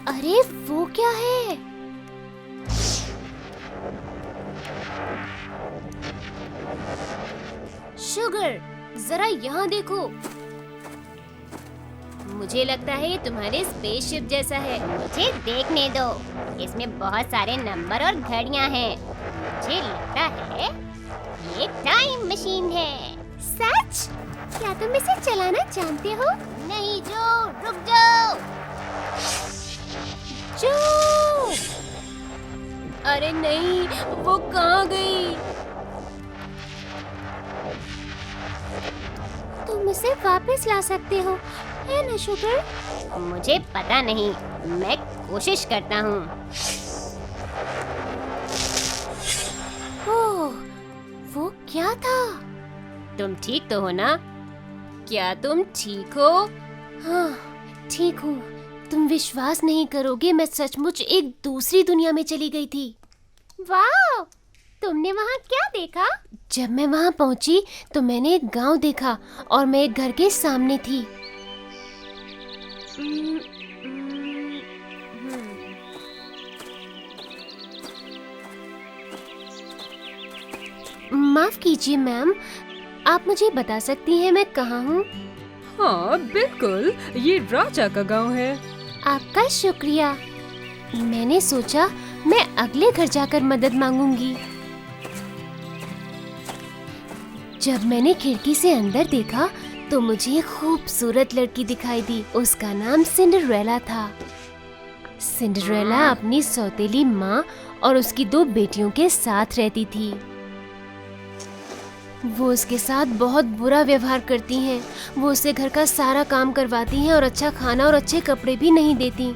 अरे वो क्या है? शुगर, जरा यहाँ देखो। मुझे लगता है ये तुम्हारे स्पेसशिप जैसा है। मुझे देखने दो, इसमें बहुत सारे नंबर और घड़ियां हैं। मुझे लगता है ये टाइम मशीन है। सच? क्या तुम इसे चलाना जानते हो? नहीं जो, रुक जाओ। जो! अरे नहीं, वो कहाँ गई? तुम इसे वापस ला सकते हो, है ना शुगर? मुझे पता नहीं, मैं कोशिश करता हूँ। ओह, वो क्या था? तुम ठीक तो हो ना? क्या तुम ठीक हो? हाँ, ठीक हूँ। तुम विश्वास नहीं करोगे, मैं सचमुच एक दूसरी दुनिया में चली गई थी। वाह! तुमने वहाँ क्या देखा? जब मैं वहाँ पहुँची तो मैंने एक गांव देखा और मैं एक घर के सामने थी। माफ कीजिए मैम, आप मुझे बता सकती हैं मैं कहाँ हूँ? हाँ बिल्कुल, ये राजा का गांव है। आपका शुक्रिया। मैंने सोचा मैं अगले घर जाकर मदद मांगूंगी। जब मैंने खिड़की से अंदर देखा तो मुझे एक खूबसूरत लड़की दिखाई दी। उसका नाम सिंड्रेला था। सिंड्रेला अपनी सौतेली माँ और उसकी 2 बेटियों के साथ रहती थी। वो उसके साथ बहुत बुरा व्यवहार करती हैं। वो उसे घर का सारा काम करवाती हैं और अच्छा खाना और अच्छे कपड़े भी नहीं देती।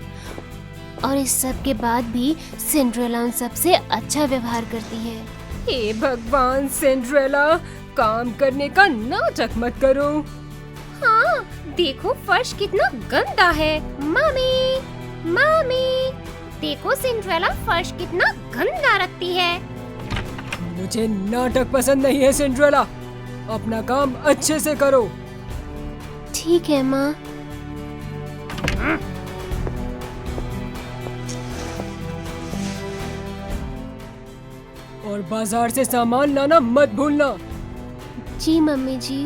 और इस सब के बाद भी सिंड्रेला उन सबसे अच्छा व्यवहार करती है। हे भगवान सिंड्रेला, काम करने का नाटक मत करो। हाँ, देखो फर्श कितना गंदा है। मामी, मामी, देखो सिंड्रेला फर्श कितना गंदा रखती है। मुझे नाटक पसंद नहीं है सिंड्रेला, अपना काम अच्छे से करो। ठीक है माँ। और बाजार से सामान लाना मत भूलना। जी मम्मी जी।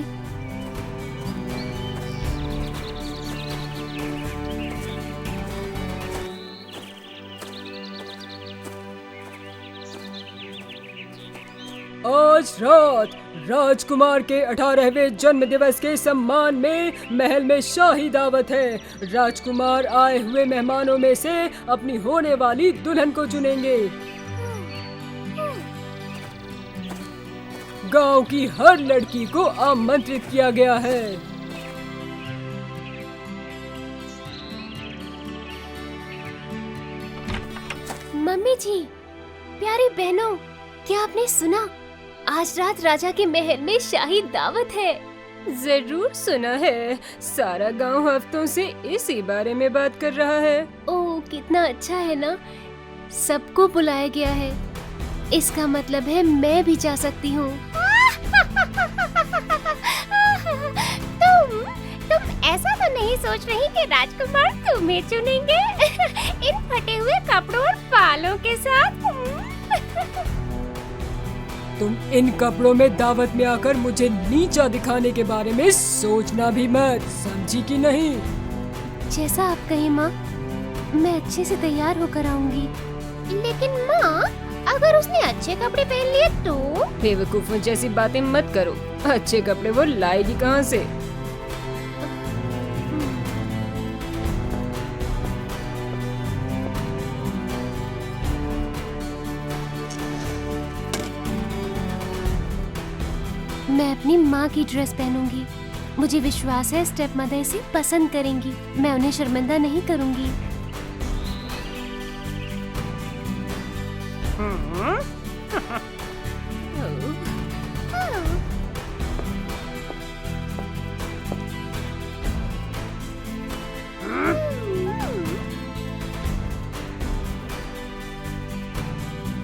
आज रात राजकुमार के 18वें जन्म दिवस के सम्मान में महल में शाही दावत है। राजकुमार आए हुए मेहमानों में से अपनी होने वाली दुल्हन को चुनेंगे। गांव की हर लड़की को आमंत्रित किया गया है। मम्मी जी, प्यारी बहनों, क्या आपने सुना? आज रात राजा के महल में शाही दावत है। जरूर सुना है, सारा गांव हफ्तों से इसी बारे में बात कर रहा है। ओह, कितना अच्छा है ना, सबको बुलाया गया है। इसका मतलब है मैं भी जा सकती हूँ। तुम ऐसा तो नहीं सोच रही कि राजकुमार तुम्हें चुनेंगे? इन फटे हुए कपड़ों और बालों के साथ? तुम इन कपड़ों में दावत में आकर मुझे नीचा दिखाने के बारे में सोचना भी मत, समझी कि नहीं? जैसा आप कहें माँ, मैं अच्छे से तैयार होकर आऊंगी। लेकिन माँ, अगर उसने अच्छे कपड़े पहन लिए तो? बेवकूफों जैसी बातें मत करो। अच्छे कपड़े वो लाएगी कहाँ से? मैं अपनी माँ की ड्रेस पहनूंगी। मुझे विश्वास है स्टेप मदर इसे पसंद करेंगी। मैं उन्हें शर्मिंदा नहीं करूंगी।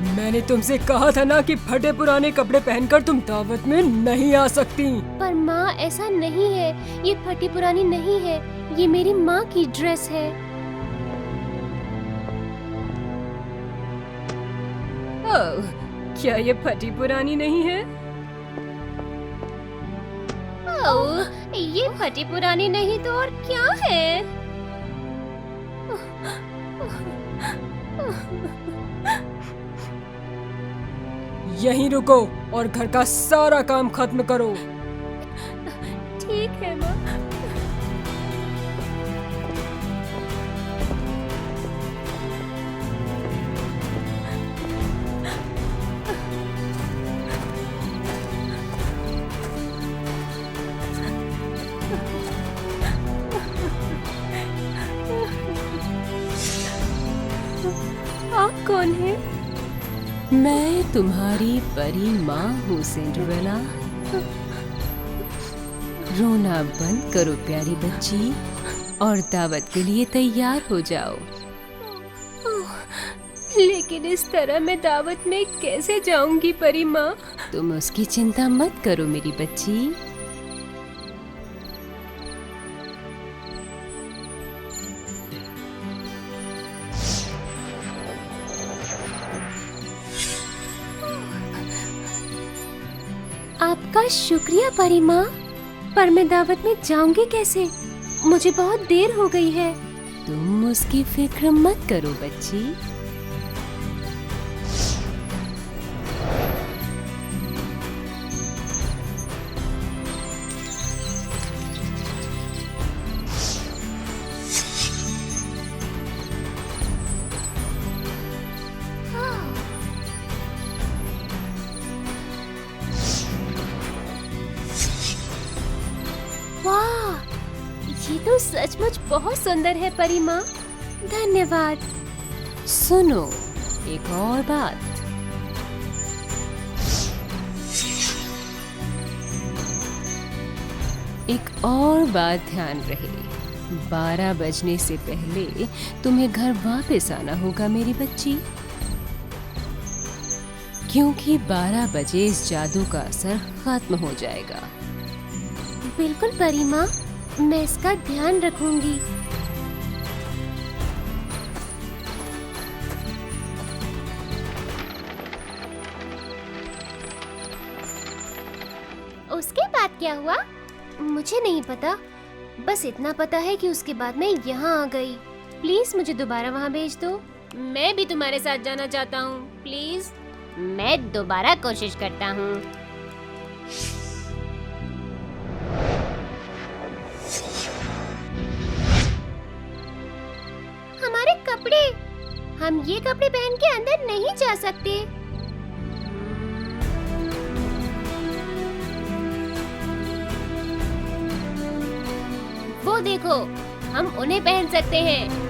मैंने तुमसे कहा था ना कि फटे पुराने कपड़े पहनकर तुम दावत में नहीं आ सकती। पर माँ ऐसा नहीं है, ये फटी पुरानी नहीं है, ये मेरी माँ की ड्रेस है। ओह, क्या ये फटी पुरानी नहीं है? ओह, ये फटी पुरानी नहीं तो और क्या है? यहीं रुको और घर का सारा काम खत्म करो। ठीक है माँ। आप कौन है? मैं तुम्हारी परी माँ हूँ सिंड्रेला। रोना बंद करो प्यारी बच्ची और दावत के लिए तैयार हो जाओ। लेकिन इस तरह मैं दावत में कैसे जाऊंगी परी माँ? तुम उसकी चिंता मत करो मेरी बच्ची। आपका शुक्रिया परी माँ, पर मैं दावत में जाऊंगी कैसे? मुझे बहुत देर हो गई है। तुम उसकी फिक्र मत करो बच्ची। वाह, ये तो सचमुच बहुत सुंदर है परी माँ। धन्यवाद। सुनो एक और बात। एक और बात ध्यान रहे, 12 बजने से पहले तुम्हें घर वापस आना होगा मेरी बच्ची, क्योंकि 12 बजे इस जादू का असर खत्म हो जाएगा। बिल्कुल परी माँ, मैं इसका ध्यान रखूंगी। उसके बाद क्या हुआ? मुझे नहीं पता, बस इतना पता है कि उसके बाद मैं यहाँ आ गई। प्लीज मुझे दोबारा वहाँ भेज दो। मैं भी तुम्हारे साथ जाना चाहता हूँ, प्लीज। मैं दोबारा कोशिश करता हूँ। हमारे कपड़े, हम ये कपड़े पहन के अंदर नहीं जा सकते। वो देखो, हम उन्हें पहन सकते हैं।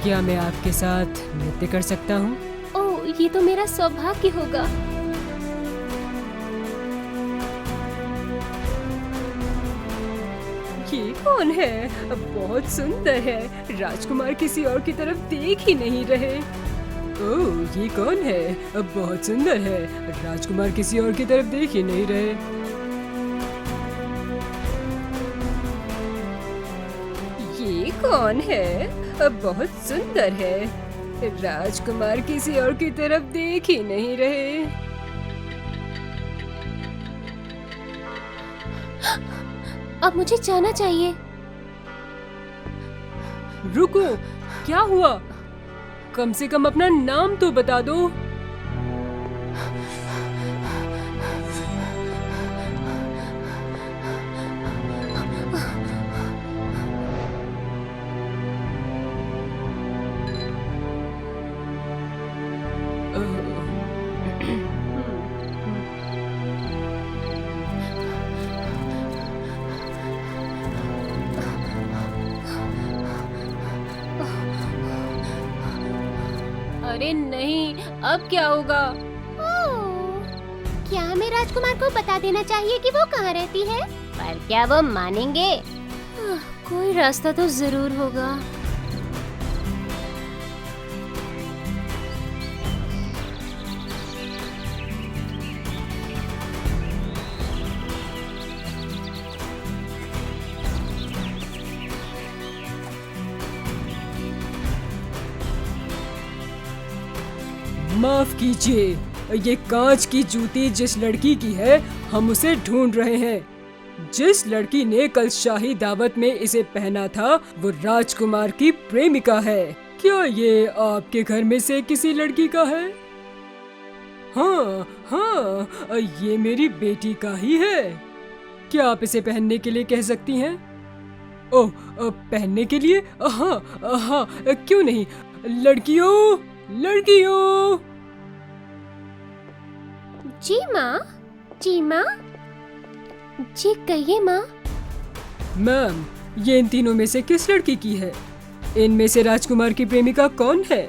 क्या मैं आपके साथ नृत्य कर सकता हूँ? ओह, ये तो मेरा सौभाग्य होगा। ये कौन है? बहुत सुंदर है। राजकुमार किसी और की तरफ देख ही नहीं रहे। ओह, ये कौन है? बहुत सुंदर है। राजकुमार किसी और की तरफ देख ही नहीं रहे। ये कौन है? बहुत सुंदर है। राजकुमार किसी और की तरफ देख ही नहीं रहे। अब मुझे जाना चाहिए। रुको, क्या हुआ? कम से कम अपना नाम तो बता दो। अरे नहीं, अब क्या होगा? क्या हमें राजकुमार को बता देना चाहिए कि वो कहाँ रहती है? पर क्या वो मानेंगे? कोई रास्ता तो जरूर होगा। माफ कीजिए, ये कांच की जूती जिस लड़की की है, हम उसे ढूंढ रहे हैं। जिस लड़की ने कल शाही दावत में इसे पहना था, वो राजकुमार की प्रेमिका है। क्या ये आपके घर में से किसी लड़की का है? हाँ हाँ, ये मेरी बेटी का ही है। क्या आप इसे पहनने के लिए कह सकती हैं? ओह, पहनने के लिए? हाँ हाँ, क्यों नहीं। लड़कियों, लड़कियों। जी माँ, जी माँ, जी कहिए माँ। मैम, ये इन तीनों में से किस लड़की की है? इनमें से राजकुमार की प्रेमिका कौन है?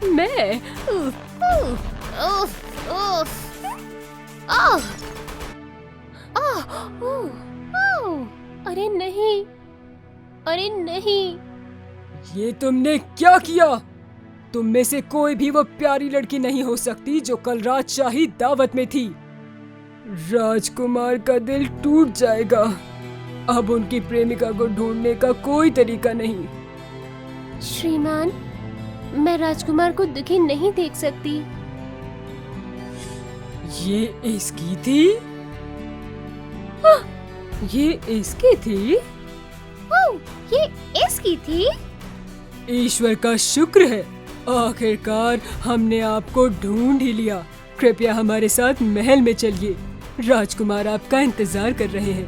मैं उफ, उफ। अरे नहीं, अरे नहीं। ये तुमने क्या किया? तुम में से कोई भी वो प्यारी लड़की नहीं हो सकती जो कल रात शाही दावत में थी। राजकुमार का दिल टूट जाएगा। अब उनकी प्रेमिका को ढूंढने का कोई तरीका नहीं। श्रीमान, मैं राजकुमार को दुखी नहीं देख सकती। ये इसकी थी? ये इसकी थी? ये इसकी थी? ईश्वर का शुक्र है, आखिरकार हमने आपको ढूंढ ही लिया। कृपया हमारे साथ महल में चलिए, राजकुमार आपका इंतजार कर रहे हैं।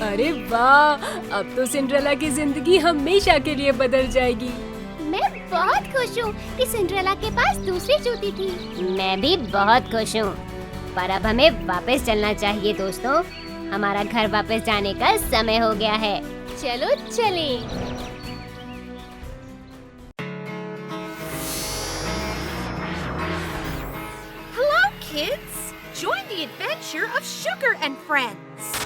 अरे वाह, अब तो सिंड्रेला की जिंदगी हमेशा के लिए बदल जाएगी। मैं बहुत खुश हूँ कि सिंड्रेला के पास दूसरी जूती थी। मैं भी बहुत खुश हूँ, पर अब हमें वापस चलना चाहिए दोस्तों। हमारा घर वापस जाने का समय हो गया है। चलो चलें। Hello, kids! Join the adventure of Sugar and Friends.